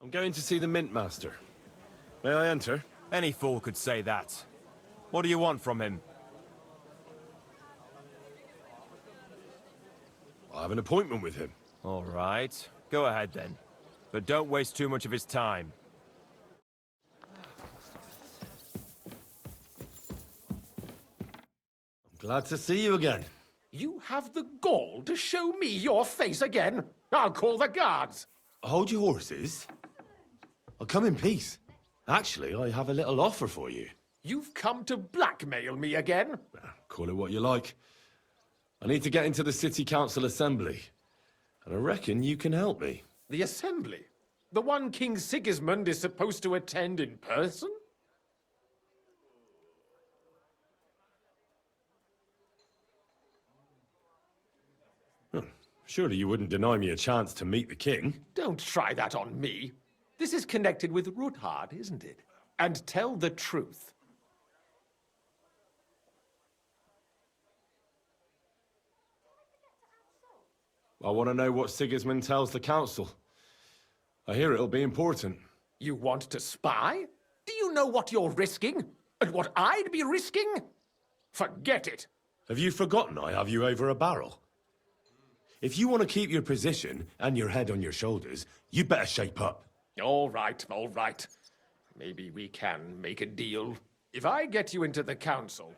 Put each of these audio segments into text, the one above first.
I'm going to see the Mint Master. May I enter? Any fool could say that. What do you want from him? I have an appointment with him. All right. Go ahead then. But don't waste too much of his time. I'm glad to see you again. You have the gall to show me your face again? I'll call the guards. Hold your horses. I'll come in peace. Actually, I have a little offer for you. You've come to blackmail me again? Call it what you like. I need to get into the City Council Assembly. And I reckon you can help me. The Assembly? The one King Sigismund is supposed to attend in person? Surely you wouldn't deny me a chance to meet the king? Don't try that on me. This is connected with Ruthard, isn't it? And tell the truth. I want to know what Sigismund tells the council. I hear it'll be important. You want to spy? Do you know what you're risking? And what I'd be risking? Forget it. Have you forgotten I have you over a barrel? If you want to keep your position and your head on your shoulders, you'd better shape up. All right, all right. Maybe we can make a deal. If I get you into the council,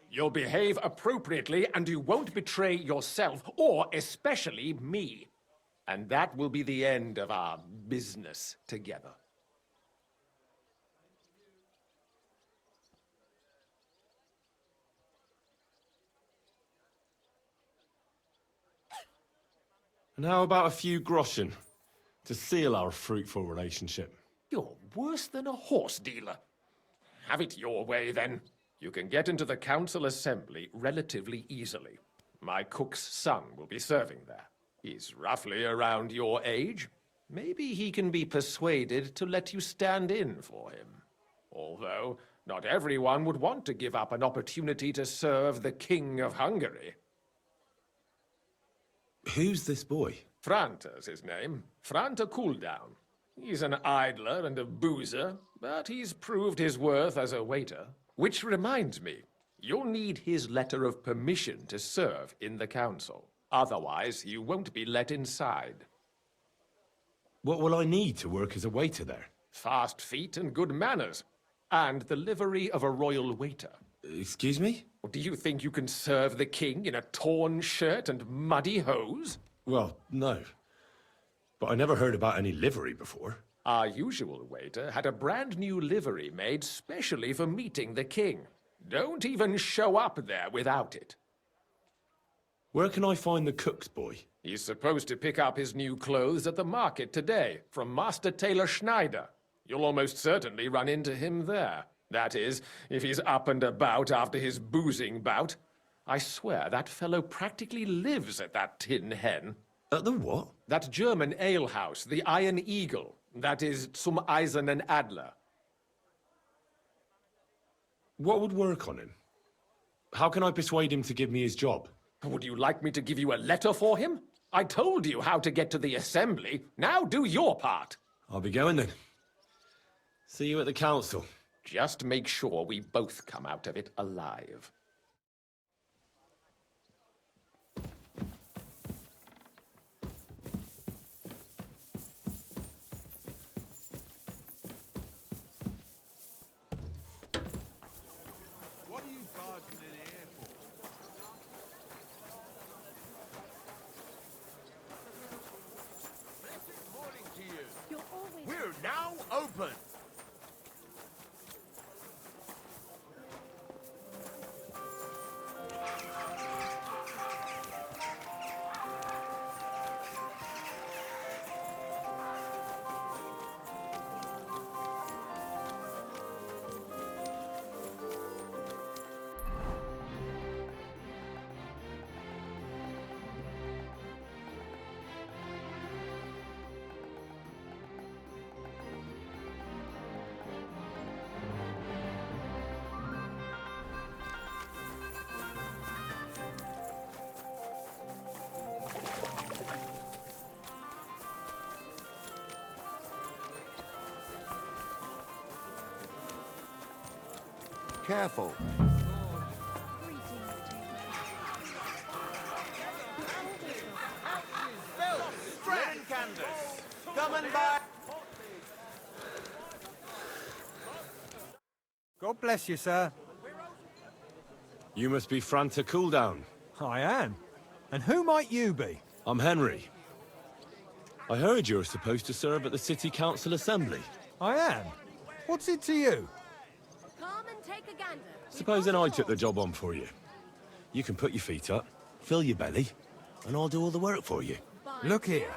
you'll behave appropriately and you won't betray yourself, or especially me. And that will be the end of our business together. And how about a few groschen to seal our fruitful relationship? You're worse than a horse dealer. Have it your way, then. You can get into the council assembly relatively easily. My cook's son will be serving there. He's roughly around your age. Maybe he can be persuaded to let you stand in for him. Although, not everyone would want to give up an opportunity to serve the King of Hungary. Who's this boy? Franta's his name. Franta Cooldown. He's an idler and a boozer, but he's proved his worth as a waiter. Which reminds me, you'll need his letter of permission to serve in the council. Otherwise, you won't be let inside. What will I need to work as a waiter there? Fast feet and good manners. And the livery of a royal waiter. Excuse me? Do you think you can serve the king in a torn shirt and muddy hose? Well, no. But I never heard about any livery before. Our usual waiter had a brand new livery made specially for meeting the king. Don't even show up there without it. Where can I find the cook's boy? He's supposed to pick up his new clothes at the market today from Master Tailor Schneider. You'll almost certainly run into him there. That is, if he's up and about after his boozing bout. I swear that fellow practically lives at that Tin Hen. At the what? That German alehouse, the Iron Eagle. That is Zum Eisernen Adler. What would work on him? How can I persuade him to give me his job? Would you like me to give you a letter for him? I told you how to get to the assembly. Now do your part. I'll be going then. See you at the council. Just make sure we both come out of it alive. What are you barging in here for? Blessed morning to you. You're always... We're now open. Careful. Linen canvas. Coming by. God bless you, sir. You must be Franta Cooldown. I am. And who might you be? I'm Henry. I heard you're supposed to serve at the City Council Assembly. I am. What's it to you? Come and take a gander. Supposing I took the job on for you. You can put your feet up, fill your belly, and I'll do all the work for you. Look here.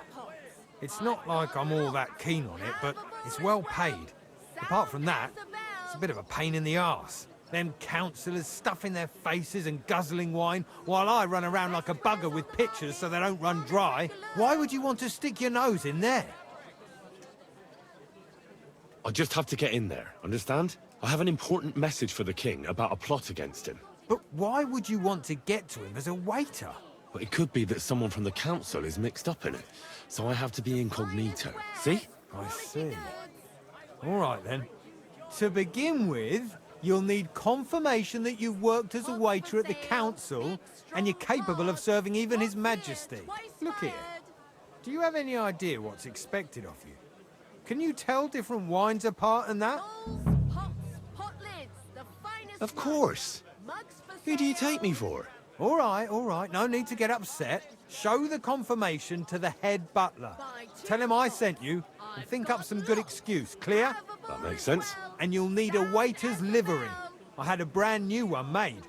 It's not like I'm all that keen on it, but it's well paid. Apart from that, it's a bit of a pain in the arse. Them councillors stuffing their faces and guzzling wine, while I run around like a bugger with pitchers so they don't run dry. Why would you want to stick your nose in there? I just have to get in there, understand? I have an important message for the king about a plot against him. But why would you want to get to him as a waiter? But it could be that someone from the council is mixed up in it, so I have to be incognito. See? I see. All right, then. To begin with, you'll need confirmation that you've worked as a waiter at the council and you're capable of serving even His Majesty. Look here. Do you have any idea what's expected of you? Can you tell different wines apart and that? Of course. Who do you take me for? All right. No need to get upset. Show the confirmation to the head butler. Tell him I sent you and think up some good excuse. Clear? That makes sense. And you'll need a waiter's livery. I had a brand new one made.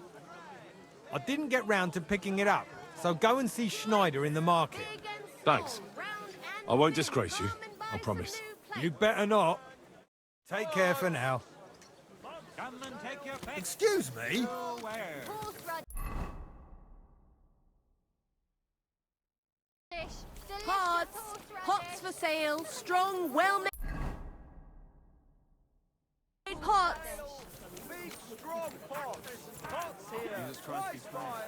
I didn't get round to picking it up, so go and see Schneider in the market. Thanks. I won't disgrace you, I promise. You better not. Take care for now. Come and take your pick. Excuse me? Where? Pods, pots for sale, strong, well-made pots. Big, strong pot. Pots here. Right by.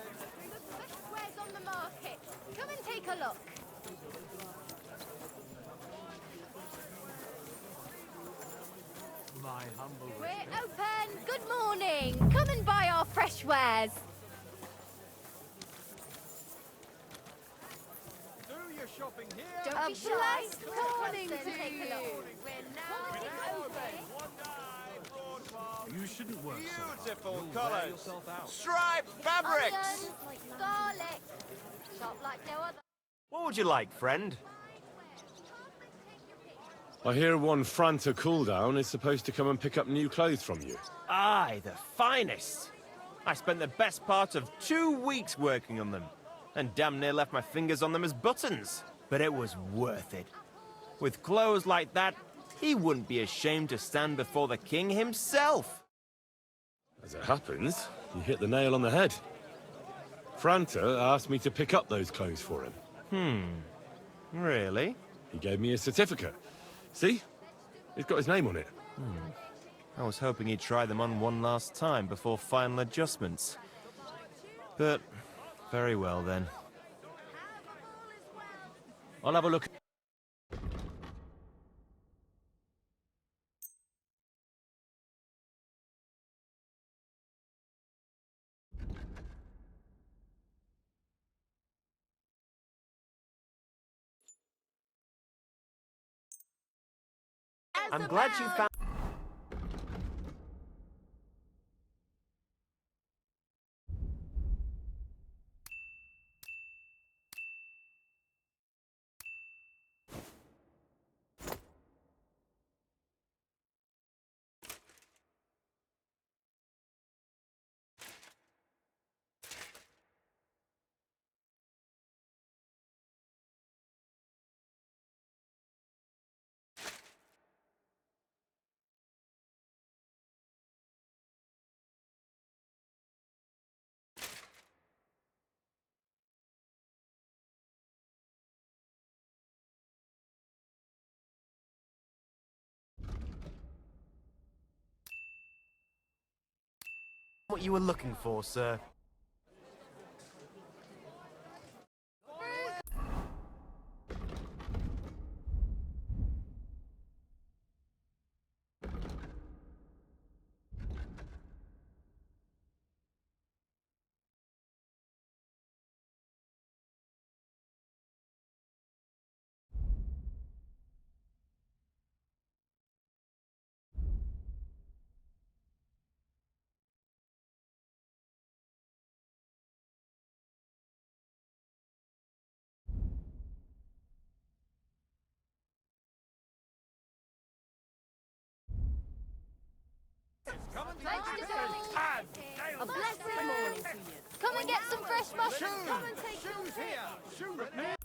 Where's on the market? Come and take a look. My humble. We're open. Good morning. Come and buy our fresh wares. Do your shopping here. Don't be shy. blessed morning Come to and take a you. look. We're now open. You shouldn't work so hard. Beautiful You'll wear colours. yourself out. Striped fabrics. Onions, garlic. Shop like no other. What would you like, friend? I hear one Franta Cooldown is supposed to come and pick up new clothes from you. Aye, the finest. I spent the best part of 2 weeks working on them, and damn near left my fingers on them as buttons. But it was worth it. With clothes like that, he wouldn't be ashamed to stand before the king himself. As it happens, you hit the nail on the head. Franta asked me to pick up those clothes for him. Really? He gave me a certificate. See? It's got his name on it. I was hoping he'd try them on one last time before final adjustments. But, very well then. I'll have a look. I'm glad you found... What you were looking for, sir. Vegetables. A blessing. Come and get some fresh mushrooms. Come and take Shoes here! Shoe repair!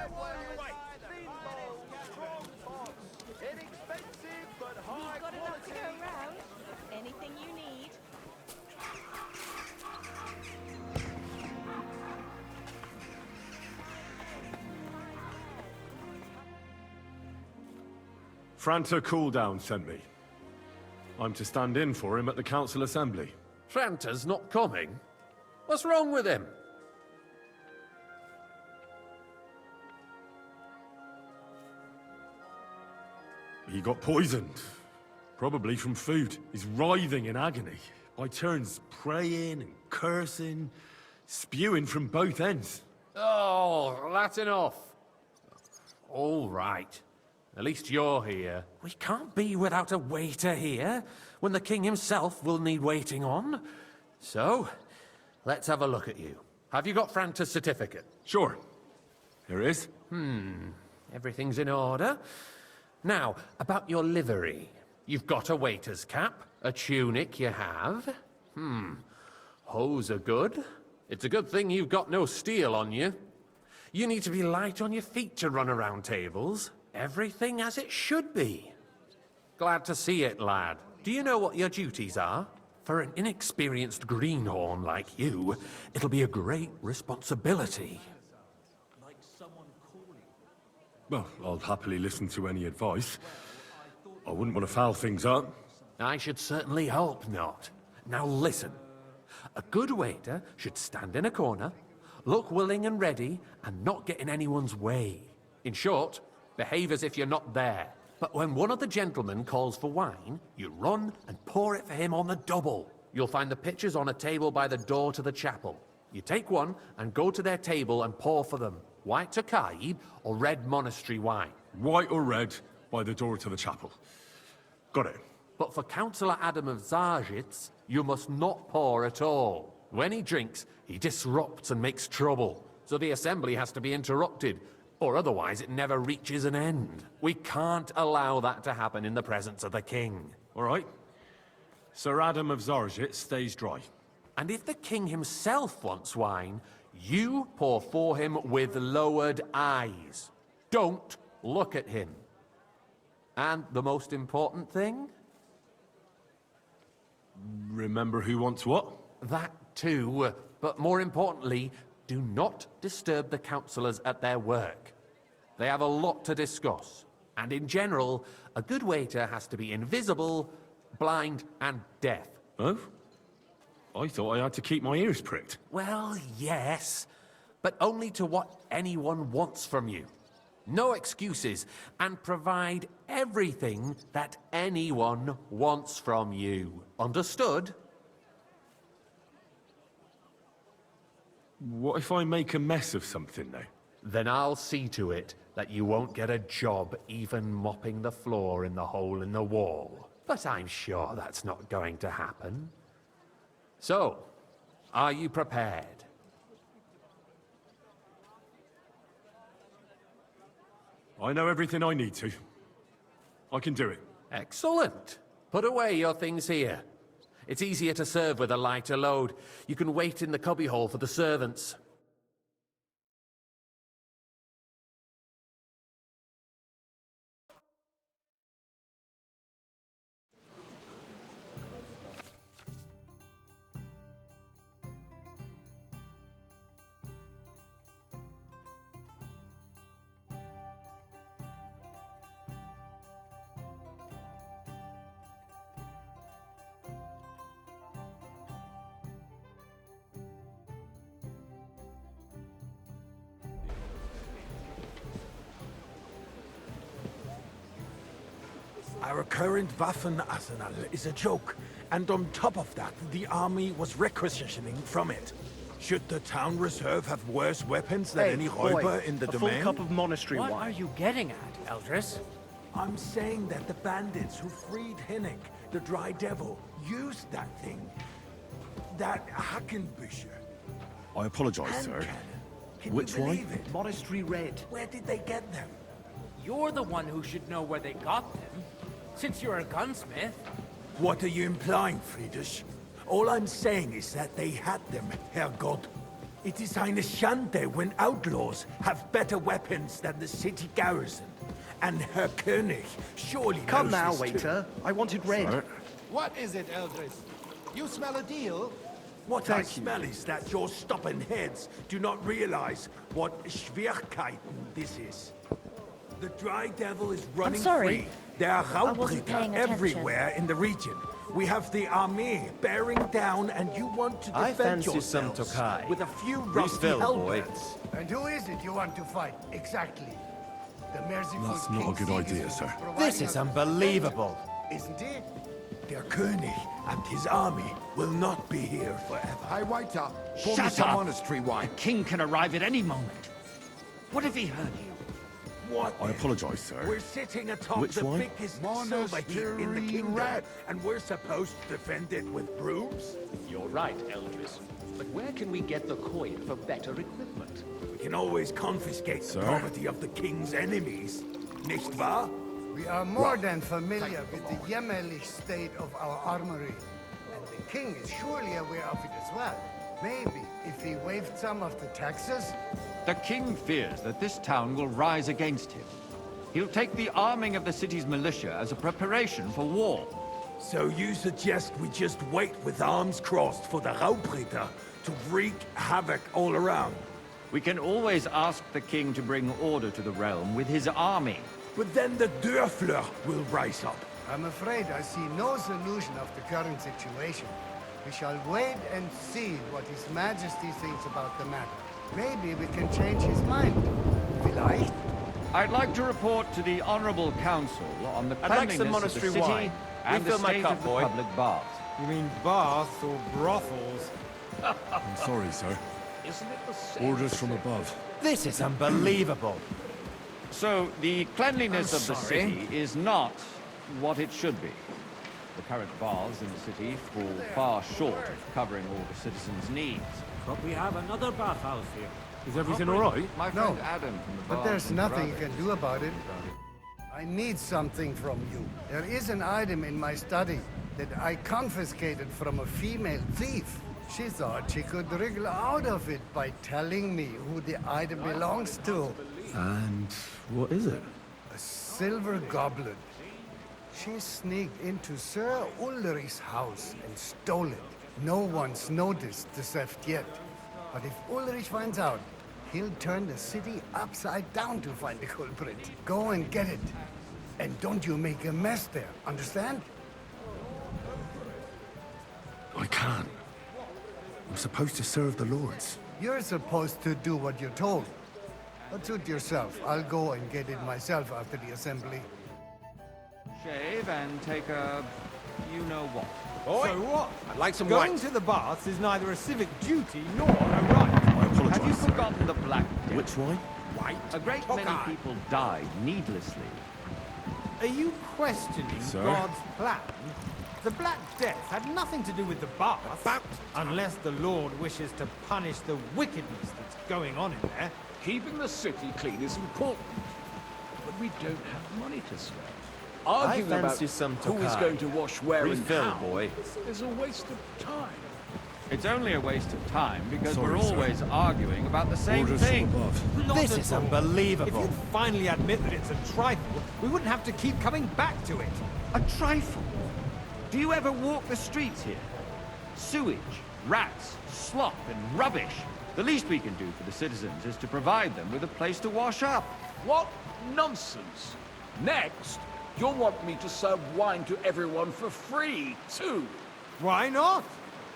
where? Inexpensive but high Got enough to quality. go around. Anything you need. Franta Cooldown sent me. I'm to stand in for him at the council assembly. Franta's not coming? What's wrong with him? He got poisoned. Probably from food. He's writhing in agony. By turns praying and cursing, spewing from both ends. Oh, that's enough. All right. At least you're here. We can't be without a waiter here, when the king himself will need waiting on. So, let's have a look at you. Have you got Franta's certificate? Sure. Here it is. Everything's in order. Now, about your livery. You've got a waiter's cap, a tunic you have. Hose are good. It's a good thing you've got no steel on you. You need to be light on your feet to run around tables. Everything as it should be. Glad to see it, lad. Do you know what your duties are? For an inexperienced greenhorn like you, it'll be a great responsibility. Well, I'll happily listen to any advice. I wouldn't want to foul things up. I should certainly hope not. Now listen. A good waiter should stand in a corner, look willing and ready, and not get in anyone's way. In short, behave as if you're not there. But when one of the gentlemen calls for wine, you run and pour it for him on the double. You'll find the pitchers on a table by the door to the chapel. You take one and go to their table and pour for them. White Tokaib or red monastery wine. White or red, by the door to the chapel. Got it. But for Councillor Adam of Zarjitz, you must not pour at all. When he drinks, he disrupts and makes trouble. So the assembly has to be interrupted, or otherwise it never reaches an end. We can't allow that to happen in the presence of the king. All right. Sir Adam of Zarjit stays dry. And if the king himself wants wine, you pour for him with lowered eyes. Don't look at him. And the most important thing? Remember who wants what? That too, but more importantly, do not disturb the councillors at their work. They have a lot to discuss. And in general, a good waiter has to be invisible, blind, and deaf. Oh? I thought I had to keep my ears pricked. Well, yes, but only to what anyone wants from you. No excuses, and provide everything that anyone wants from you. Understood? What if I make a mess of something now? Then I'll see to it that you won't get a job even mopping the floor in the hole in the wall. But I'm sure that's not going to happen. So, are you prepared? I know everything I need to. I can do it. Excellent. Put away your things here. It's easier to serve with a lighter load. You can wait in the cubbyhole for the servants. Our current Waffen arsenal is a joke, and on top of that, the army was requisitioning from it. Should the town reserve have worse weapons than any Räuber in the domain? A full cup of monastery What wine. are you getting at, Eldris? I'm saying that the bandits who freed Hinnick, the Dry Devil, used that thing. That Hackenbücher. I apologize, Hand sir. cannon. Can Which you one? believe it? Monastery red. Where did they get them? You're the one who should know where they got them, since you're a gunsmith. What are you implying, Friedrich? All I'm saying is that they had them, Herrgott. It is eine Schande when outlaws have better weapons than the city garrison. And Herr König surely Come knows now, this too. waiter. I wanted red. Sir? What is it, Eldris? You smell a deal? What I smell is that your stubborn heads do not realize what Schwierigkeiten this is. The Dry Devil is running sorry. free. There are wasn't paying Raubritter attention. everywhere in the region. We have the army bearing down, and you want to I defend fancy some yourselves Tokai. with a few rusty Refill, boy. helmets. And who is it you want to fight, exactly? The merciful That's not a King good Sigismund idea, sir. providing This is us- unbelievable. Isn't it? Der König and his army will not be here forever. Hi, Waiter. Shut up! monastery wine. The king can arrive at any moment. What if he heard you? What? I then? apologize, sir. We're sitting atop Which the one? biggest silver heap in the kingdom, Rat. and we're supposed to defend it with brooms? You're right, Eldris. But where can we get the coin for better equipment? We can always confiscate the Sir? property of the king's enemies, nicht wahr? We are more than familiar with the jämmerlich state of our armory. And the king is surely aware of it as well. Maybe if he waived some of the taxes. The king fears that this town will rise against him. He'll take the arming of the city's militia as a preparation for war. So you suggest we just wait with arms crossed for the Raubritter to wreak havoc all around? We can always ask the king to bring order to the realm with his army. But then the Dörfler will rise up. I'm afraid I see no solution of the current situation. We shall wait and see what His Majesty thinks about the matter. Maybe we can change his mind. Vielleicht? I'd like to report to the Honorable Council on the I'd like cleanliness some of the monastery city wine. and the Refill my state cup, of the boy. public baths. You mean baths or brothels? I'm sorry, sir. Isn't it the same? Orders from above. This is unbelievable. So, the cleanliness I'm of the sorry. city is not what it should be. The current baths in the city fall far short of covering all the citizens' needs. But we have another bathhouse here. Is everything all right? My No, friend Adam from the but baths there's in nothing you Brothers. can do about it. I need something from you. There is an item in my study that I confiscated from a female thief. She thought she could wriggle out of it by telling me who the item belongs to. And what is it? A silver goblet. She sneaked into Sir Ulrich's house and stole it. No one's noticed the theft yet. But if Ulrich finds out, he'll turn the city upside down to find the culprit. Go and get it. And don't you make a mess there, understand? I can't. I'm supposed to serve the lords. You're supposed to do what you're told. But suit yourself. I'll go and get it myself after the assembly. Shave and take a... you-know-what. So what? I'd like some Going white. to the baths is neither a civic duty nor a right. I Have you apologize, sir. forgotten the Black Death? Which wine? A great many people died needlessly. Are you questioning Sir? God's plan? The Black Death had nothing to do with the baths, unless the Lord wishes to punish the wickedness that's going on in there. Keeping the city clean is important. But we don't have money to spare. Arguing about fancy some who is Tokai. going to wash where Refill, and how boy. is a waste of time. It's only a waste of time because Sorry, we're sir. always arguing about the same Orders from thing. above. Not This at is all. unbelievable. If you'd finally admit that it's a trifle, we wouldn't have to keep coming back to it. A trifle? Do you ever walk the streets here? Sewage, rats, slop, and rubbish. The least we can do for the citizens is to provide them with a place to wash up. What nonsense! Next, you'll want me to serve wine to everyone for free, too. Why not?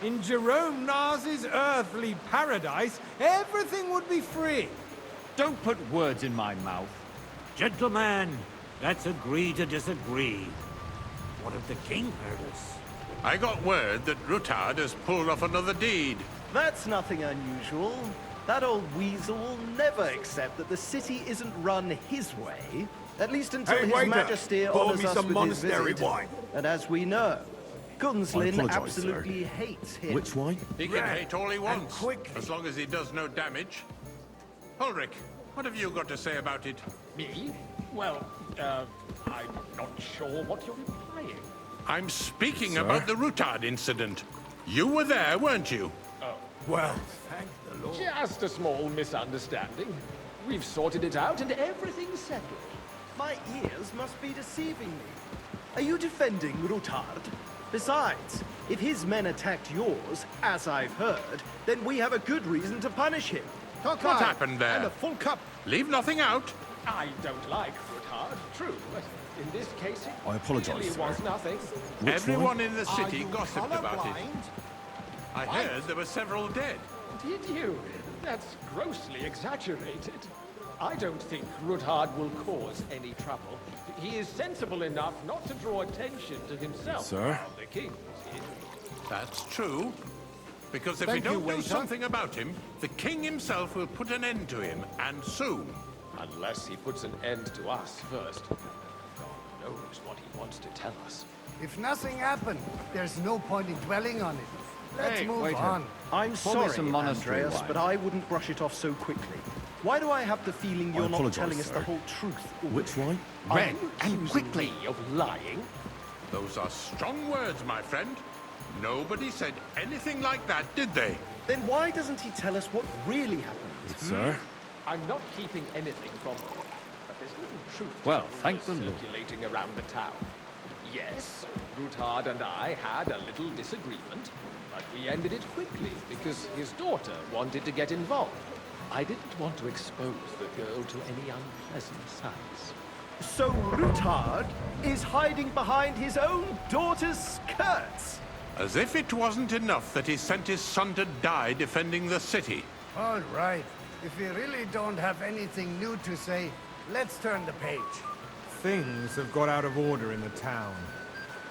In Jerome Nas's earthly paradise, everything would be free. Don't put words in my mouth. Gentlemen, let's agree to disagree. What if the king heard us? I got word that Rutard has pulled off another deed. That's nothing unusual. That old weasel will never accept that the city isn't run his way, at least until Hey, His waiter, Majesty pour honors me us some with his monastery visit. wine. And as we know, Gunslin apologise, absolutely hates him. Which wine? He can Red, hate all he and wants, quickly. as long as he does no damage. Ulrich, what have you got to say about it? Me? Well, I'm not sure what you're implying. I'm speaking about the Rutard incident. You were there, weren't you? Well, thank the Lord. Just a small misunderstanding. We've sorted it out and everything's settled. My ears must be deceiving me. Are you defending Rutard? Besides, if his men attacked yours, as I've heard, then we have a good reason to punish him. What happened there? And a full cup. Leave nothing out. I don't like Rutard, true, but in this case, it I apologise, really sir. was nothing. Everyone in the city gossiped about it. I heard there were several dead. Did you? That's grossly exaggerated. I don't think Rutard will cause any trouble. He is sensible enough not to draw attention to himself. Sir? While the king is here. That's true. Because if we Thank you, don't do waiter. something about him, the king himself will put an end to him, and soon. Unless he puts an end to us first. God knows what he wants to tell us. If nothing happened, there's no point in dwelling on it. Let's Hey, move waiter. on. I'm Pour me sorry, some monastery Andreas, wine. but I wouldn't brush it off so quickly. Why do I have the feeling you're not apologise, telling us sir. the whole truth? Which wine? Red, and quickly, of lying. Those are strong words, my friend. Nobody said anything like that, did they? Then why doesn't he tell us what really happened? Sir? I'm not keeping anything from you, but there's little truth Well, thank the Lord. circulating around the town. Yes, Rutard and I had a little disagreement, but we ended it quickly because his daughter wanted to get involved. I didn't want to expose the girl to any unpleasant sights. So Rutard is hiding behind his own daughter's skirts. As if it wasn't enough that he sent his son to die defending the city. All right. If we really don't have anything new to say, let's turn the page. Things have got out of order in the town.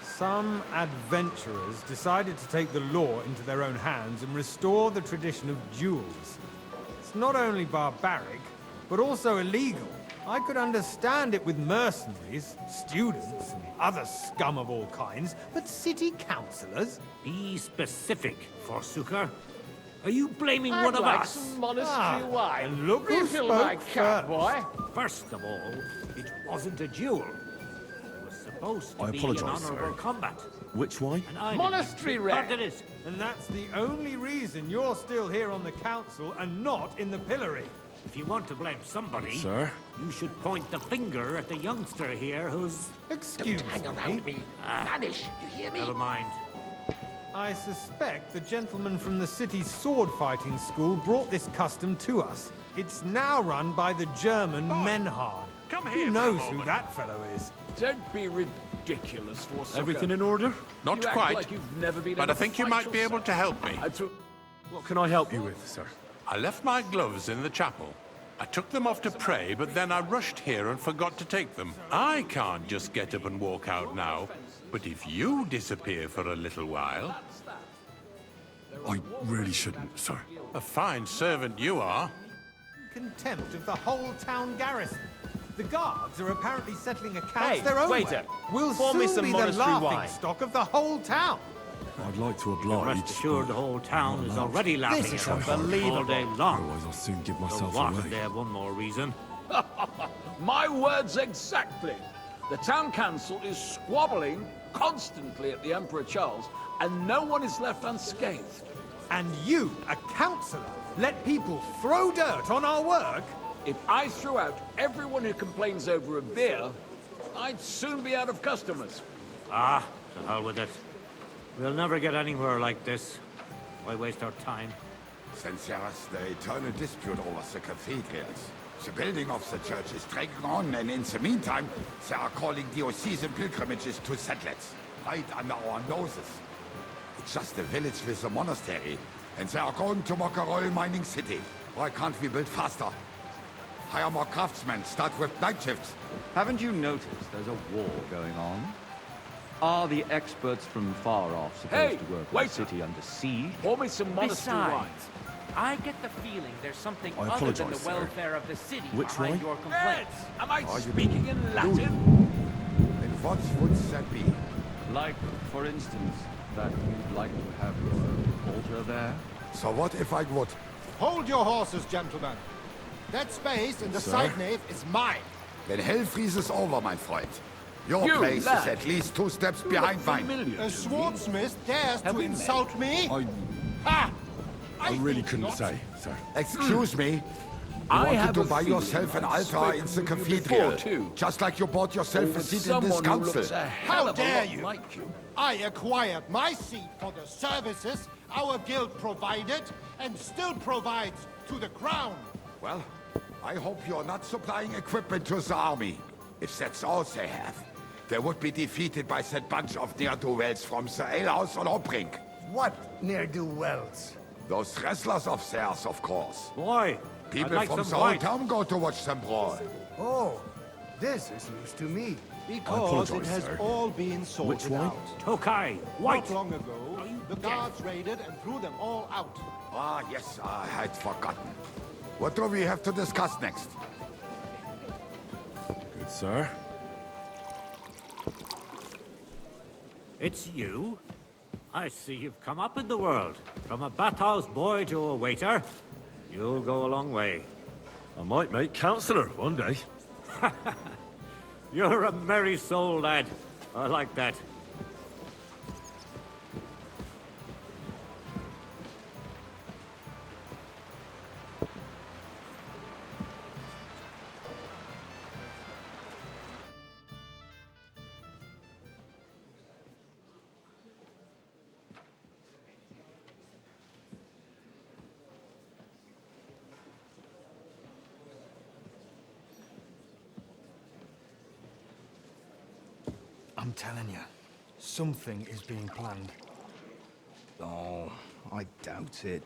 Some adventurers decided to take the law into their own hands and restore the tradition of duels. It's not only barbaric, but also illegal. I could understand it with mercenaries, students, and other scum of all kinds, but city councillors? Be specific, Forsooker. Are you blaming I'd one of like us? some monastery wine. and look who Refill my spoke cup, first. boy. First of all, it wasn't a duel. It was supposed to I be an apologise, honourable sir. combat. Which wine? And I Monastery didn't red. take part in it. And that's the only reason you're still here on the council and not in the pillory. If you want to blame somebody, Sir? you should point the finger at the youngster here who's... Excuse Hang me. around me. Vanish, you hear me? Never mind. I suspect the gentleman from the city's sword-fighting school brought this custom to us. It's now run by the German Menhard. Come here Who for a knows who moment. that fellow is? Don't be ridiculous, Forsooker. Everything in order? Not You act quite, like you've never been but in I a think you fight might be able yourself. to help me. What can I help you with, sir? I left my gloves in the chapel. I took them off to pray, but then I rushed here and forgot to take them. I can't just get up and walk out now, but if you disappear for a little while... I really shouldn't, sir. A fine servant you are. Contempt of the whole town garrison. The guards are apparently settling accounts Hey, their own waiter, way. We'll pour soon me some be the monastery laughing wine. stock of the whole town. I'd like to oblige. Rest assured the whole town is already laughing is at us unbelievable. all day long. Otherwise, I'll soon give So myself what away. if they have one more reason? My words exactly. The town council is squabbling constantly at the Emperor Charles, and no one is left unscathed. And you, a councillor, let people throw dirt on our work? If I threw out everyone who complains over a beer, I'd soon be out of customers. Ah, to hell with it. We'll never get anywhere like this. Why waste our time? Since there's the eternal dispute over the cathedrals, the building of the church is dragging on, and in the meantime, they are calling diocesan pilgrimages to settlers, right under our noses. It's just a village with a monastery, and they are going to make a royal mining city. Why can't we build faster? Hire more craftsmen, start with night shifts. Haven't you noticed there's a war going on? Are the experts from far off supposed to work with the city under siege? Pour me some monastery wine. Besides, I get the feeling there's something I other than the apologize, sir. welfare of the city Which behind wine? your complaints. Am I Are you speaking in Latin? And what would that be? Like, for instance, that you'd like to have your altar there? So what if I would? Hold your horses, gentlemen. That space in the Sir? side nave is mine. Then hell freezes over, my friend. Your You place lad. is at least 2 steps behind mine. A swordsmith dares to we met? insult me? Ha! I really couldn't say, sir. Excuse me? You I wanted have to a buy feeling yourself an I've altar spoken in the with you cathedral, before, too. just like you bought yourself a With seat in this someone who looks council. a hell How of a dare lot you! like you. I acquired my seat for the services our guild provided and still provides to the crown. Well, I hope you're not supplying equipment to the army. If that's all they have, they would be defeated by that bunch of ne'er-do-wells from the alehouse on Hopbrink. What ne'er-do-wells? Those wrestlers of theirs, of course. Why? People I'd like from some the whole wine. town go to watch them brawl. Oh, this is news to me. Because it apologize, has sir. all been sorted Which one? out. Tokai, white. Not long ago, the guards raided and threw them all out. Ah, yes, I had forgotten. What do we have to discuss next? Good, sir. It's you? I see you've come up in the world. From a bathhouse boy to a waiter. You'll go a long way. I might make councillor one day. You're a merry soul, lad. I like that. I'm telling you, something is being planned. Oh, I doubt it.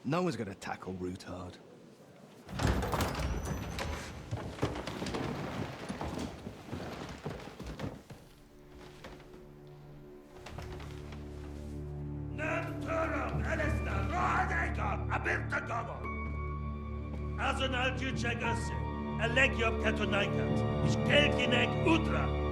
No one's gonna tackle Rootard. Azonal Juchagase, Alegiop Katonaikat, Ishkelkinek Utra.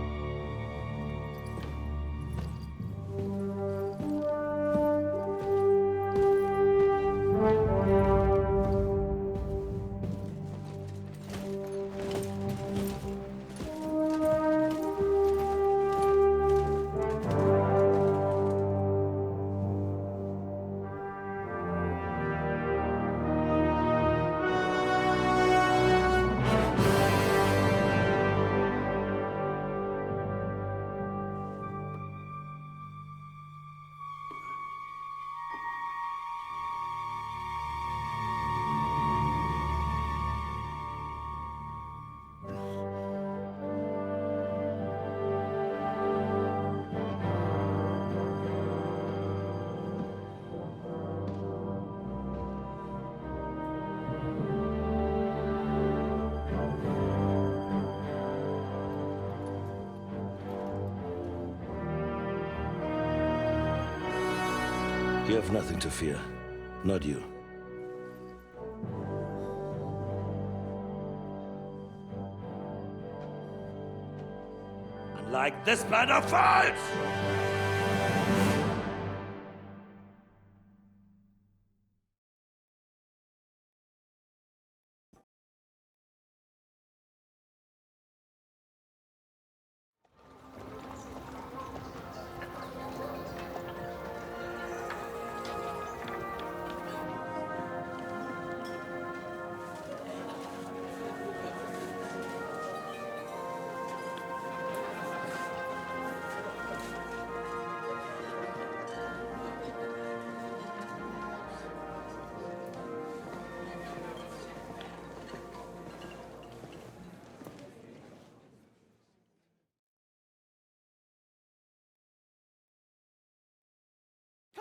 You have nothing to fear. Not you. Unlike this plan of false!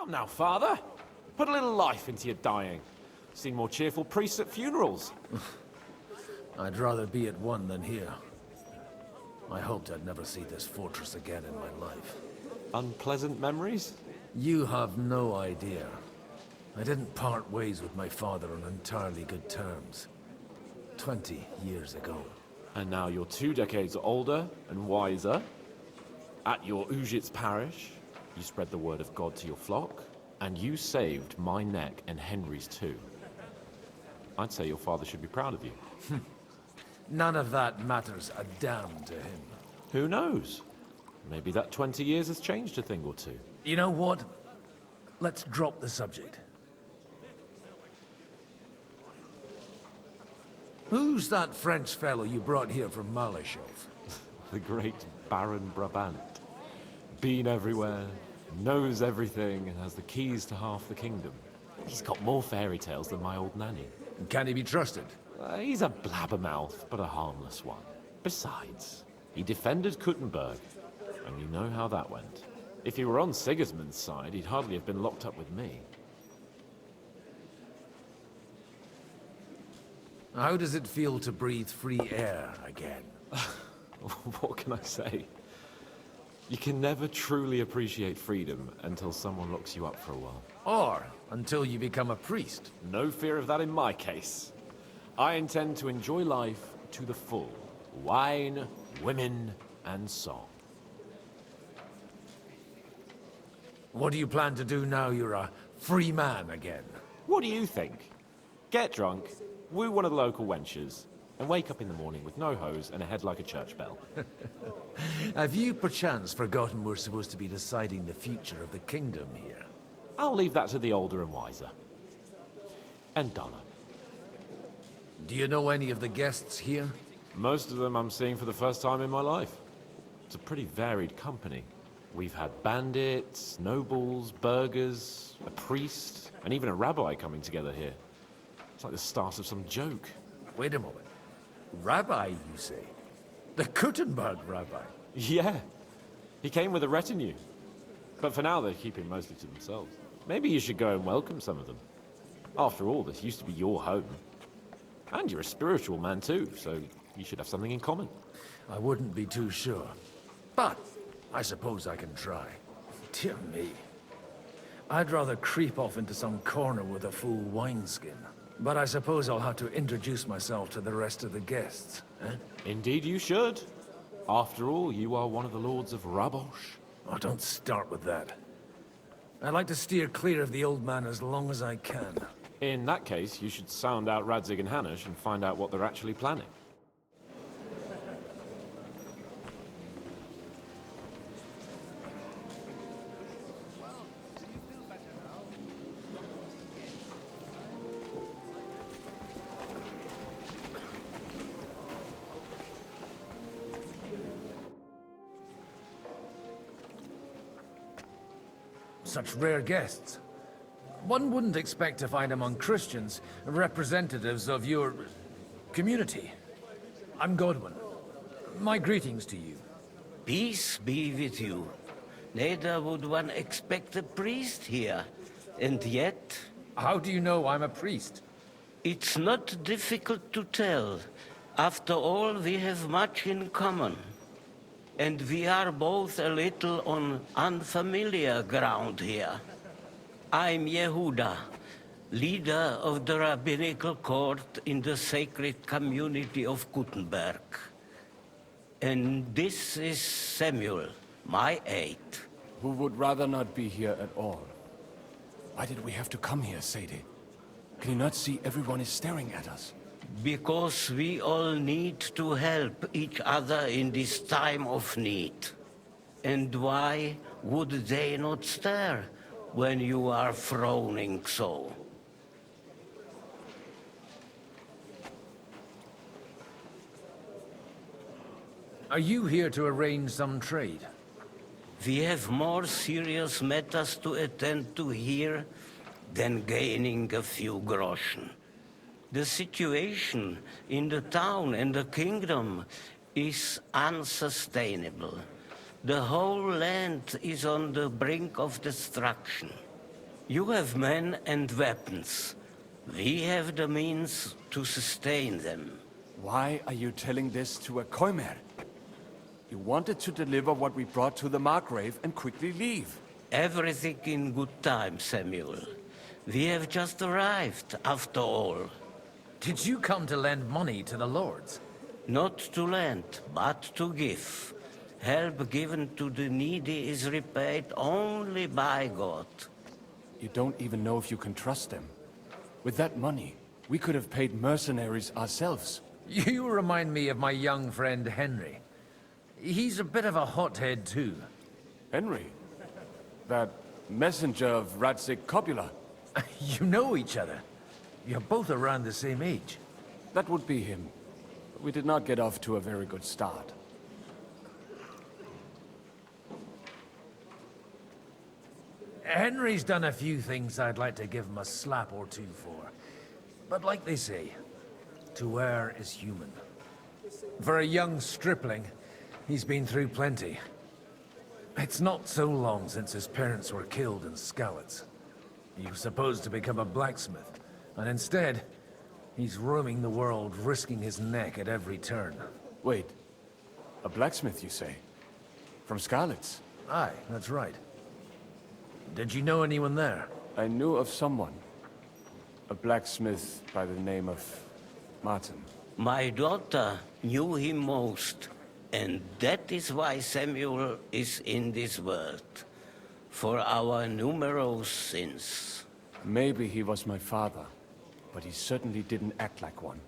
Come now, Father. Put a little life into your dying. Seen more cheerful priests at funerals. I'd rather be at one than here. I hoped I'd never see this fortress again in my life. Unpleasant memories? You have no idea. I didn't part ways with my father on entirely good terms. 20 years ago. And now you're 2 decades older and wiser. At your Ujit's parish, you spread the word of God to your flock, and you saved my neck and Henry's too. I'd say your father should be proud of you. None of that matters a damn to him. Who knows? Maybe that 20 years has changed a thing or two. You know what? Let's drop the subject. Who's that French fellow you brought here from Malashov? The great Baron Brabant. Been everywhere, knows everything, and has the keys to half the kingdom. He's got more fairy tales than my old nanny. Can he be trusted? He's a blabbermouth, but a harmless one. Besides, he defended Kuttenberg, and you know how that went. If he were on Sigismund's side, he'd hardly have been locked up with me. How does it feel to breathe free air again? What can I say? You can never truly appreciate freedom until someone locks you up for a while. Or until you become a priest. No fear of that in my case. I intend to enjoy life to the full. Wine, women, and song. What do you plan to do now you're a free man again? What do you think? Get drunk, woo one of the local wenches, and wake up in the morning with no hose and a head like a church bell. Have you perchance forgotten we're supposed to be deciding the future of the kingdom here? I'll leave that to the older and wiser. And Donna. Do you know any of the guests here? Most of them I'm seeing for the first time in my life. It's a pretty varied company. We've had bandits, nobles, burghers, a priest, and even a rabbi coming together here. It's like the start of some joke. Wait a moment. Rabbi, you say? The Kuttenberg rabbi? Yeah. He came with a retinue. But for now, they're keeping mostly to themselves. Maybe you should go and welcome some of them. After all, this used to be your home. And you're a spiritual man too, so you should have something in common. I wouldn't be too sure. But I suppose I can try. Dear me. I'd rather creep off into some corner with a full wineskin. But I suppose I'll have to introduce myself to the rest of the guests, eh? Indeed you should. After all, you are one of the lords of Rabosh. Oh, don't start with that. I'd like to steer clear of the old man as long as I can. In that case, you should sound out Radzig and Hanush and find out what they're actually planning. Such rare guests. One wouldn't expect to find among Christians representatives of your community. I'm Godwin. My greetings to you. Peace be with you. Neither would one expect a priest here. And yet... How do you know I'm a priest? It's not difficult to tell. After all, we have much in common. And we are both a little on unfamiliar ground here. I'm Yehuda, leader of the rabbinical court in the sacred community of Kuttenberg. And this is Samuel, my aide. Who would rather not be here at all. Why did we have to come here, Sadie? Can you not see everyone is staring at us? Because we all need to help each other in this time of need. And why would they not stare when you are frowning so? Are you here to arrange some trade? We have more serious matters to attend to here than gaining a few groschen. The situation in the town and the kingdom is unsustainable. The whole land is on the brink of destruction. You have men and weapons. We have the means to sustain them. Why are you telling this to a Koimer? You wanted to deliver what we brought to the Margrave and quickly leave. Everything in good time, Samuel. We have just arrived, after all. Did you come to lend money to the lords? Not to lend, but to give. Help given to the needy is repaid only by God. You don't even know if you can trust them. With that money, we could have paid mercenaries ourselves. You remind me of my young friend Henry. He's a bit of a hothead too. Henry? That messenger of Radzik Copula? You know each other. You're both around the same age. That would be him. But we did not get off to a very good start. Henry's done a few things I'd like to give him a slap or two for. But like they say, to err is human. For a young stripling, he's been through plenty. It's not so long since his parents were killed in Skalitz. He was supposed to become a blacksmith, and instead, he's roaming the world, risking his neck at every turn. Wait, a blacksmith, you say? From Skalitz? Aye, that's right. Did you know anyone there? I knew of someone. A blacksmith by the name of Martin. My daughter knew him most, and that is why Samuel is in this world. For our numerous sins. Maybe he was my father, but he certainly didn't act like one.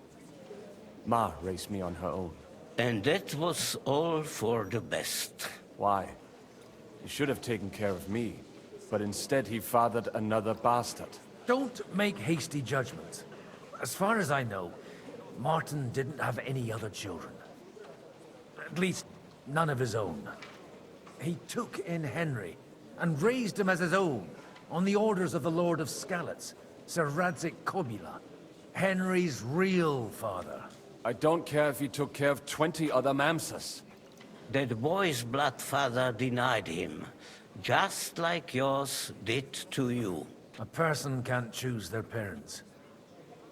Ma raised me on her own. And that was all for the best. Why? He should have taken care of me, but instead he fathered another bastard. Don't make hasty judgments. As far as I know, Martin didn't have any other children. At least, none of his own. He took in Henry, and raised him as his own, on the orders of the Lord of Skalitz, Sir Radzik Copula, Henry's real father. I don't care if he took care of 20 other Mamsas. That boy's blood father denied him, just like yours did to you. A person can't choose their parents.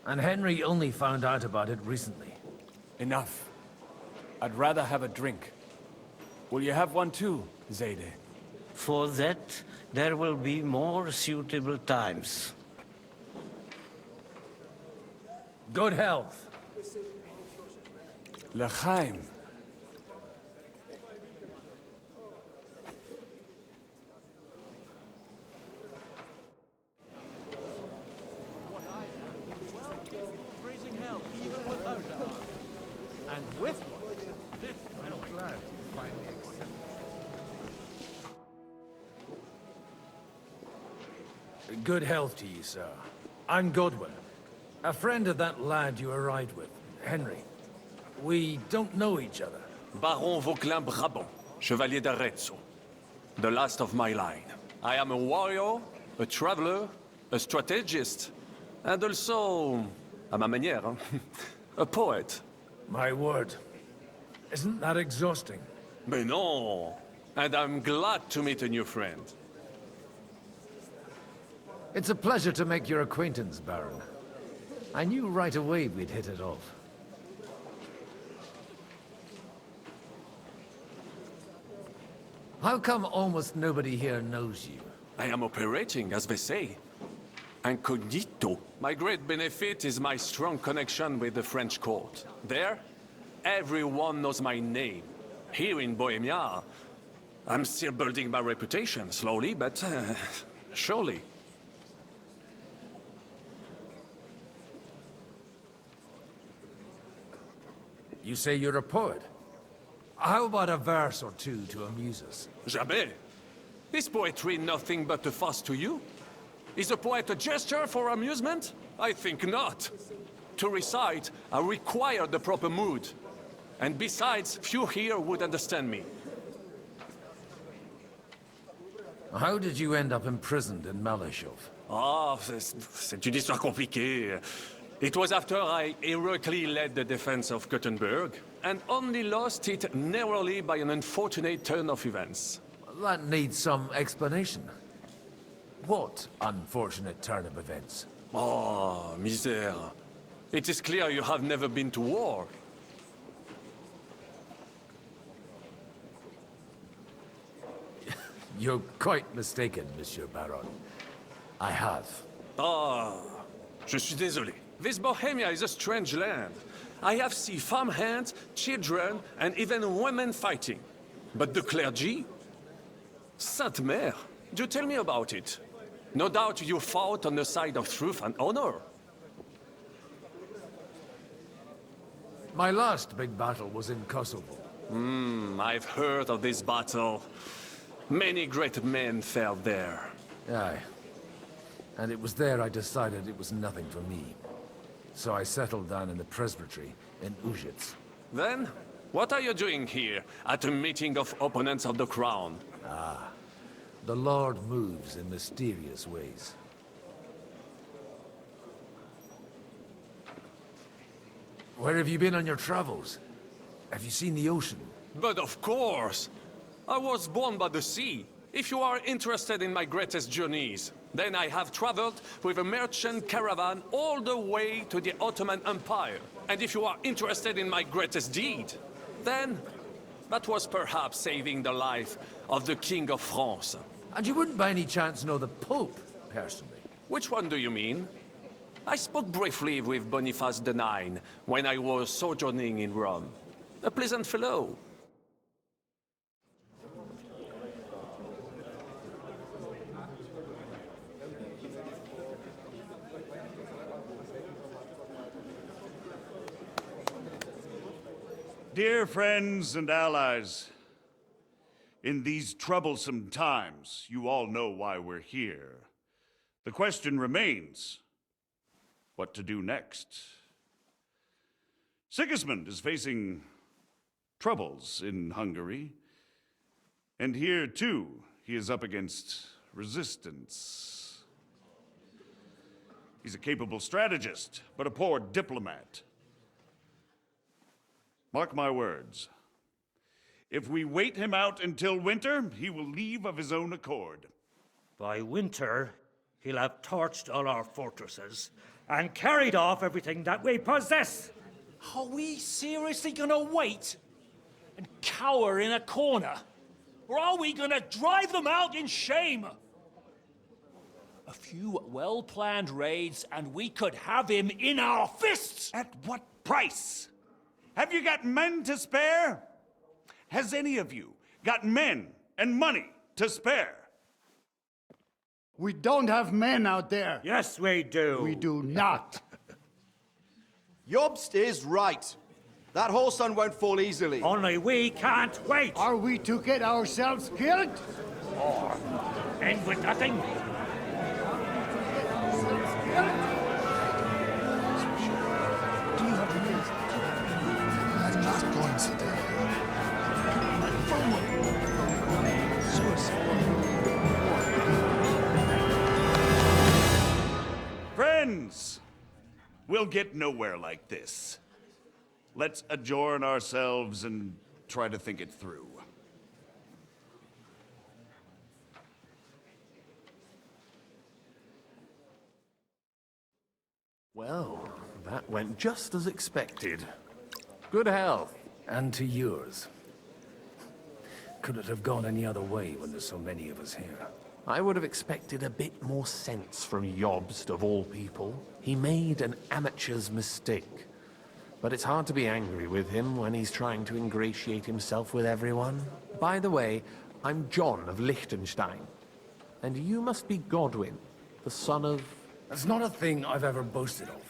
And Henry only found out about it recently. Enough. I'd rather have a drink. Will you have one too, Zayde? For that, there will be more suitable times. Good health. L'chaim. And with one, this I'm glad you finally accepted. Good health to you, sir. I'm Godwin, a friend of that lad you arrived with, Henry. We don't know each other. Baron Vauquelin Brabant, Chevalier d'Arezzo. The last of my line. I am a warrior, a traveler, a strategist, and also, à ma manière, a poet. My word. Isn't that exhausting? Mais non! And I'm glad to meet a new friend. It's a pleasure to make your acquaintance, Baron. I knew right away we'd hit it off. How come almost nobody here knows you? I am operating, as they say. Incognito. My great benefit is my strong connection with the French court. There, everyone knows my name. Here in Bohemia, I'm still building my reputation, slowly, but surely. You say you're a poet? How about a verse or two to amuse us? Jamais. Is poetry nothing but a fuss to you? Is a poet a gesture for amusement? I think not. To recite, I require the proper mood. And besides, few here would understand me. How did you end up imprisoned in Malashov? Ah, c'est une histoire compliquée. It was after I heroically led the defense of Gothenburg, and only lost it narrowly by an unfortunate turn of events. That needs some explanation. What unfortunate turn of events? Oh, misère. It is clear you have never been to war. You're quite mistaken, Monsieur Baron. I have. Ah, je suis désolé. This Bohemia is a strange land. I have seen farmhands, children, and even women fighting. But the clergy? Sainte Mère, do tell me about it. No doubt you fought on the side of truth and honor. My last big battle was in Kosovo. I've heard of this battle. Many great men fell there. Aye. And it was there I decided it was nothing for me. So I settled down in the presbytery in Ujits. Then, what are you doing here, at a meeting of opponents of the crown? Ah, the Lord moves in mysterious ways. Where have you been on your travels? Have you seen the ocean? But of course! I was born by the sea. If you are interested in my greatest journeys, then I have traveled with a merchant caravan all the way to the Ottoman Empire. And if you are interested in my greatest deed, then that was perhaps saving the life of the King of France. And you wouldn't by any chance know the Pope, personally? Which one do you mean? I spoke briefly with Boniface IX when I was sojourning in Rome. A pleasant fellow. Dear friends and allies, in these troublesome times, you all know why we're here. The question remains, what to do next? Sigismund is facing troubles in Hungary, and here, too, he is up against resistance. He's a capable strategist, but a poor diplomat. Mark my words. If we wait him out until winter, he will leave of his own accord. By winter, he'll have torched all our fortresses and carried off everything that we possess. Are we seriously gonna wait and cower in a corner? Or are we gonna drive them out in shame? A few well-planned raids and we could have him in our fists! At what price? Have you got men to spare? Has any of you got men and money to spare? We don't have men out there. Yes, we do. We do not. Jobst is right. That whole sun won't fall easily. Only we can't wait. Are we to get ourselves killed? Or end with nothing? Friends, we'll get nowhere like this. Let's adjourn ourselves and try to think it through. Well, that went just as expected. Good health. And to yours. Could it have gone any other way when there's so many of us here? I would have expected a bit more sense from Jobst, of all people. He made an amateur's mistake. But it's hard to be angry with him when he's trying to ingratiate himself with everyone. By the way, I'm John of Liechtenstein. And you must be Godwin, the son of... That's not a thing I've ever boasted of.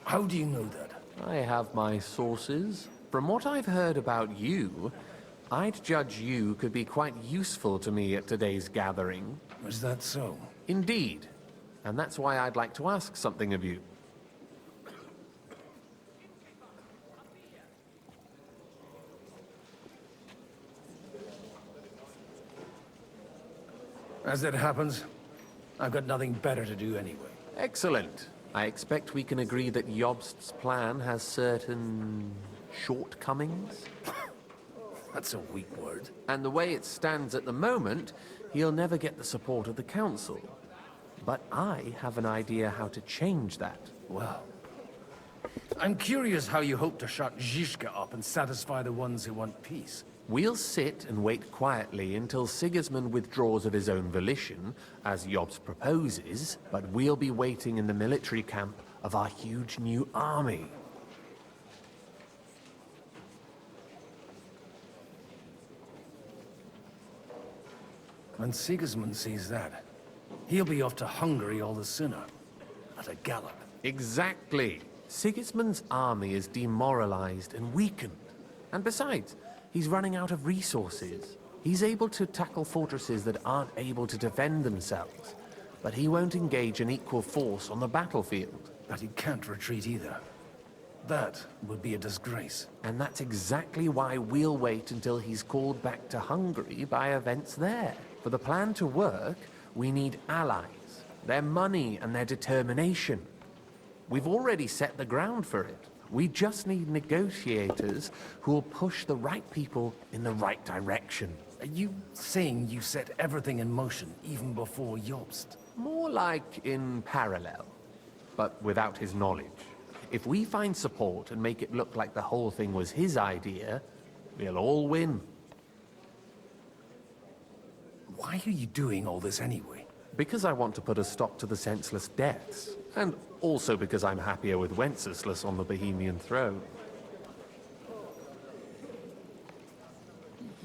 How do you know that? I have my sources. From what I've heard about you, I'd judge you could be quite useful to me at today's gathering. Was that so? Indeed. And that's why I'd like to ask something of you. As it happens, I've got nothing better to do anyway. Excellent. I expect we can agree that Jobst's plan has certain shortcomings? That's a weak word. And the way it stands at the moment, he'll never get the support of the council. But I have an idea how to change that. Well, I'm curious how you hope to shut Zizka up and satisfy the ones who want peace. We'll sit and wait quietly until Sigismund withdraws of his own volition, as Jobst proposes, but we'll be waiting in the military camp of our huge new army. When Sigismund sees that, he'll be off to Hungary all the sooner. At a gallop. Exactly. Sigismund's army is demoralized and weakened. And besides, he's running out of resources. He's able to tackle fortresses that aren't able to defend themselves. But he won't engage in equal force on the battlefield. But he can't retreat either. That would be a disgrace. And that's exactly why we'll wait until he's called back to Hungary by events there. For the plan to work, we need allies, their money and their determination. We've already set the ground for it. We just need negotiators who will push the right people in the right direction. Are you saying you set everything in motion even before Jobst? More like in parallel, but without his knowledge. If we find support and make it look like the whole thing was his idea, we'll all win. Why are you doing all this anyway? Because I want to put a stop to the senseless deaths. And also because I'm happier with Wenceslas on the Bohemian throne.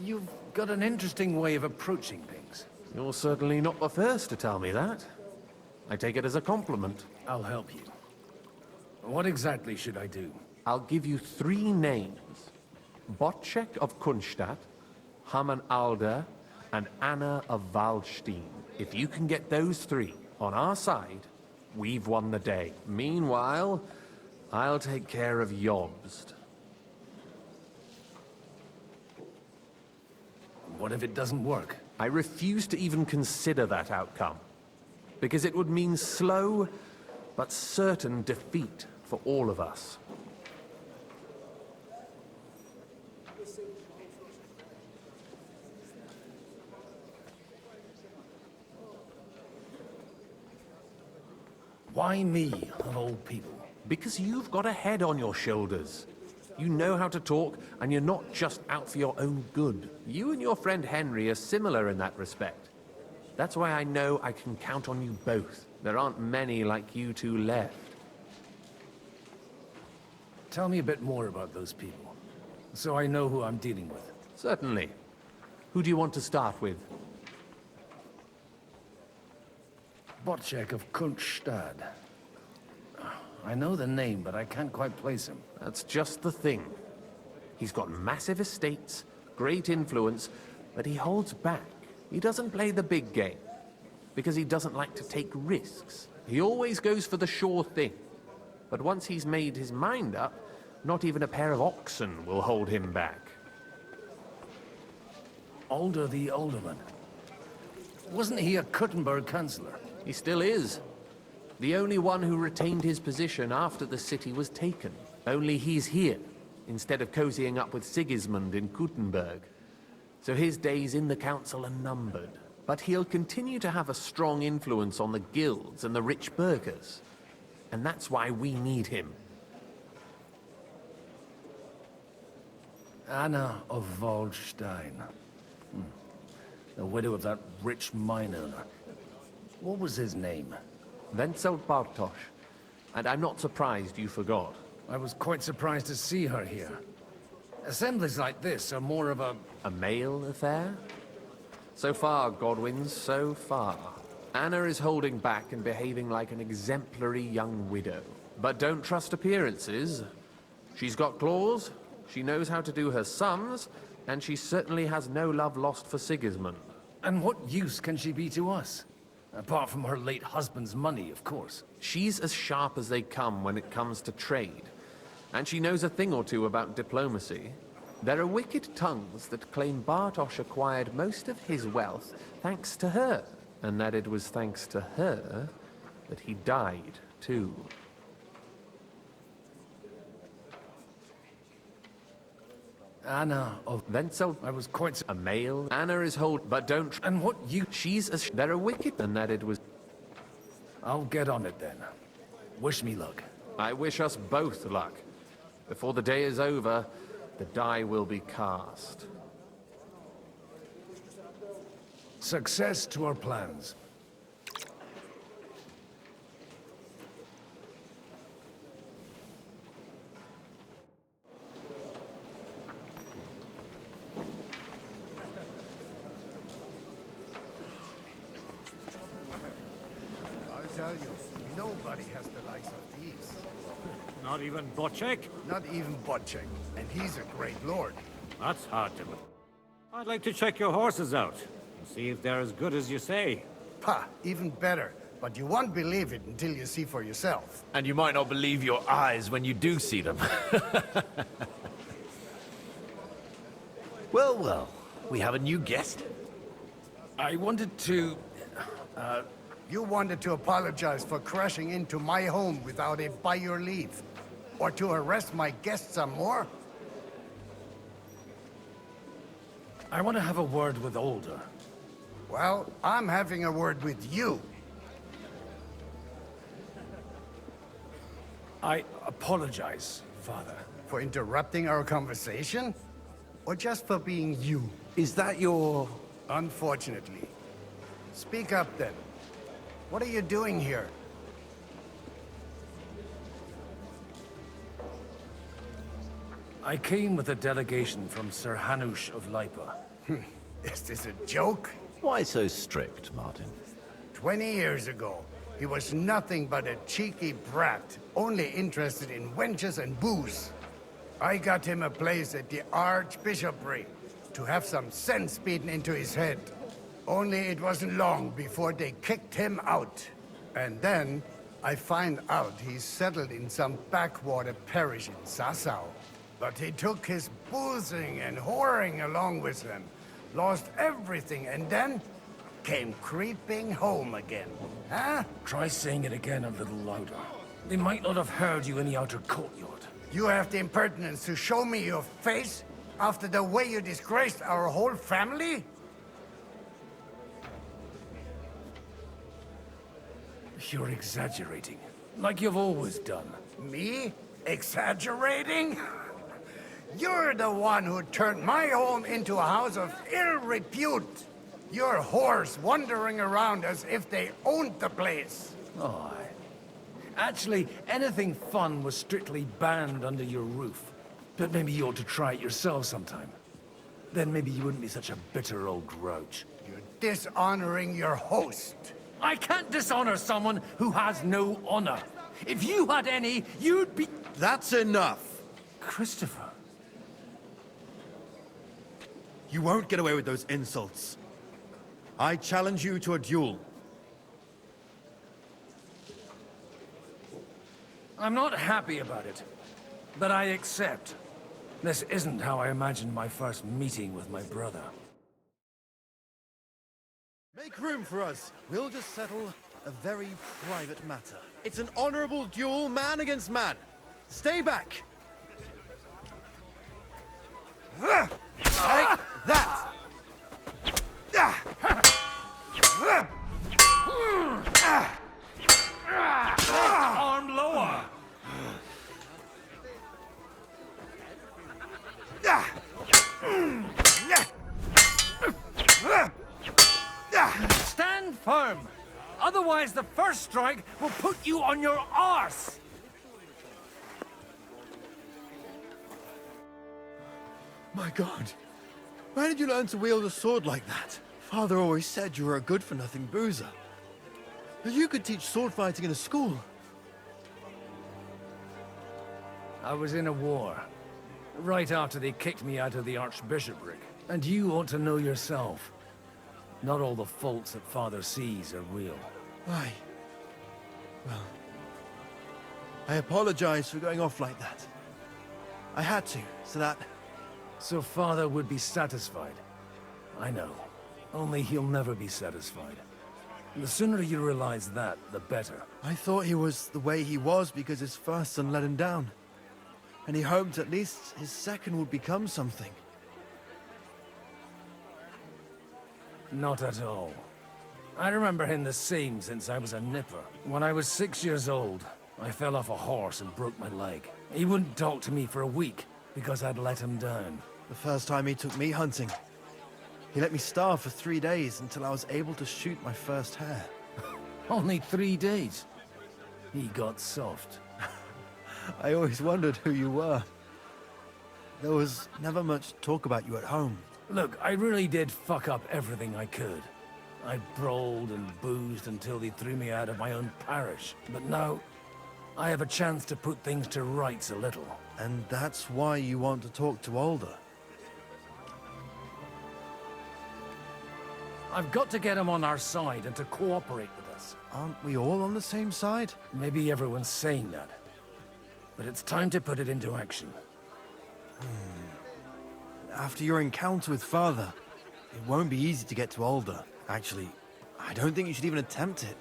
You've got an interesting way of approaching things. You're certainly not the first to tell me that. I take it as a compliment. I'll help you. What exactly should I do? I'll give you 3 names. Botchek of Kunstadt, Hamann Alder, and Anna of Waldstein. If you can get those 3 on our side, we've won the day. Meanwhile, I'll take care of Jobst. What if it doesn't work? I refuse to even consider that outcome. Because it would mean slow, but certain defeat for all of us. Why me, of all people? Because you've got a head on your shoulders. You know how to talk, and you're not just out for your own good. You and your friend Henry are similar in that respect. That's why I know I can count on you both. There aren't many like you two left. Tell me a bit more about those people, so I know who I'm dealing with. Certainly. Who do you want to start with? Botchek of Kunstadt. I know the name, but I can't quite place him. That's just the thing. He's got massive estates, great influence, but he holds back. He doesn't play the big game, because he doesn't like to take risks. He always goes for the sure thing. But once he's made his mind up, not even a pair of oxen will hold him back. Alder the Alderman. Wasn't he a Kuttenberg councillor? He still is. The only one who retained his position after the city was taken. Only he's here, instead of cozying up with Sigismund in Kuttenberg. So his days in the council are numbered. But he'll continue to have a strong influence on the guilds and the rich burghers. And that's why we need him. Anna of Waldstein. The widow of that rich mine owner. What was his name? Wenzel Bartosz. And I'm not surprised you forgot. I was quite surprised to see her here. Assemblies like this are more of a... A male affair? So far, Godwin, so far. Anna is holding back and behaving like an exemplary young widow. But don't trust appearances. She's got claws, she knows how to do her sums, and she certainly has no love lost for Sigismund. And what use can she be to us? Apart from her late husband's money, of course. She's as sharp as they come when it comes to trade. And she knows a thing or two about diplomacy. There are wicked tongues that claim Bartosz acquired most of his wealth thanks to her. And that it was thanks to her that he died, too. Anna of Wenzel. I was quite... A male. Anna is hold, but don't... And what you... She's as... There are wicked... And that it was... I'll get on it then. Wish me luck. I wish us both luck. Before the day is over, the die will be cast. Success to our plans. I'll tell you, nobody has the likes of these. Not even Bocek? Not even Bocek, and he's a great lord. That's hard to believe. I'd like to check your horses out and see if they're as good as you say. Pah, even better. But you won't believe it until you see for yourself. And you might not believe your eyes when you do see them. Well, well, we have a new guest. I wanted to... You wanted to apologize for crashing into my home without it by your leave. Or to arrest my guests some more? I want to have a word with Older. Well, I'm having a word with you. I apologize, Father. For interrupting our conversation? Or just for being you? Is that your... Unfortunately. Speak up then. What are you doing here? I came with a delegation from Sir Hanush of Lipa. Is this a joke? Why so strict, Martin? 20 years ago, he was nothing but a cheeky brat, only interested in wenches and booze. I got him a place at the Archbishopric to have some sense beaten into his head. Only it wasn't long before they kicked him out. And then I find out he's settled in some backwater parish in Sassau. But he took his boozing and whoring along with him, lost everything, and then came creeping home again. Huh? Try saying it again a little louder. They might not have heard you in the outer courtyard. You have the impertinence to show me your face after the way you disgraced our whole family? You're exaggerating, like you've always done. Me? Exaggerating? You're the one who turned my home into a house of ill repute. Your whores wandering around as if they owned the place. Oh, actually, anything fun was strictly banned under your roof. But maybe you ought to try it yourself sometime. Then maybe you wouldn't be such a bitter old grouch. You're dishonoring your host. I can't dishonor someone who has no honor. If you had any, you'd be... That's enough. Christopher. You won't get away with those insults. I challenge you to a duel. I'm not happy about it, but I accept. This isn't how I imagined my first meeting with my brother. Make room for us. We'll just settle a very private matter. It's an honorable duel, man against man. Stay back. Take that! Arm lower! Stand firm! Otherwise the first strike will put you on your arse! My God. Where did you learn to wield a sword like that? Father always said you were a good-for-nothing boozer. You could teach sword fighting in a school. I was in a war. Right after they kicked me out of the Archbishopric. And you ought to know yourself. Not all the faults that Father sees are real. Aye. Well, I apologize for going off like that. I had to, so that... So Father would be satisfied. I know. Only he'll never be satisfied. The sooner you realize that, the better. I thought he was the way he was because his first son let him down. And he hoped at least his second would become something. Not at all. I remember him the same since I was a nipper. When I was 6 years old, I fell off a horse and broke my leg. He wouldn't talk to me for a week because I'd let him down. The first time he took me hunting, he let me starve for 3 days until I was able to shoot my first hare. Only 3 days. He got soft. I always wondered who you were. There was never much talk about you at home. Look, I really did fuck up everything I could. I brawled and boozed until they threw me out of my own parish. But now, I have a chance to put things to rights a little. And that's why you want to talk to Alder. I've got to get him on our side and to cooperate with us. Aren't we all on the same side? Maybe everyone's saying that. But it's time to put it into action. After your encounter with Father, it won't be easy to get to Alder. Actually, I don't think you should even attempt it.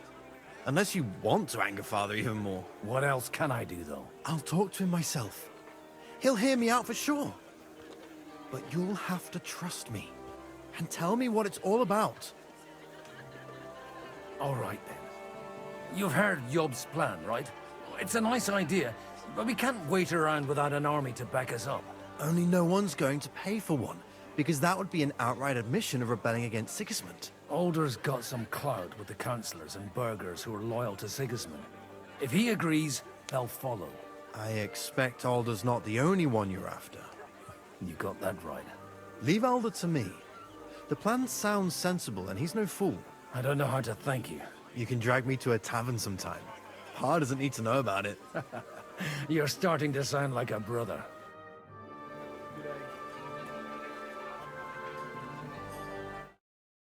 Unless you want to anger Father even more. What else can I do, though? I'll talk to him myself. He'll hear me out for sure. But you'll have to trust me. And tell me what it's all about. All right, then. You've heard Yob's plan, right? It's a nice idea, but we can't wait around without an army to back us up. Only no one's going to pay for one, because that would be an outright admission of rebelling against Sigismund. Alder's got some clout with the councillors and burghers who are loyal to Sigismund. If he agrees, they'll follow. I expect Alder's not the only one you're after. You got that right. Leave Alder to me. The plan sounds sensible, and he's no fool. I don't know how to thank you. You can drag me to a tavern sometime. Pa doesn't need to know about it. You're starting to sound like a brother.